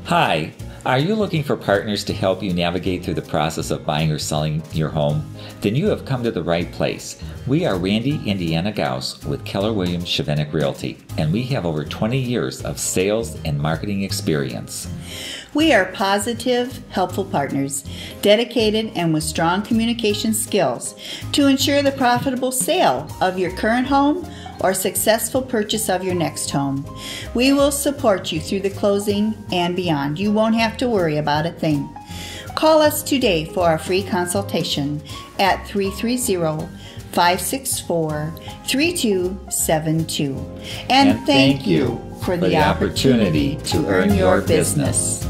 Hi, are you looking for partners to help you navigate through the process of buying or selling your home? Then you have come to the right place. We are Randy Indiana Gauss with Keller Williams Chevenik Realty, and we have over 20 years of sales and marketing experience. We are positive, helpful partners, dedicated and with strong communication skills to ensure the profitable sale of your current home or successful purchase of your next home. We will support you through the closing and beyond. You won't have to worry about a thing. Call us today for a free consultation at 330-564-3272. And thank you for the opportunity to earn your business.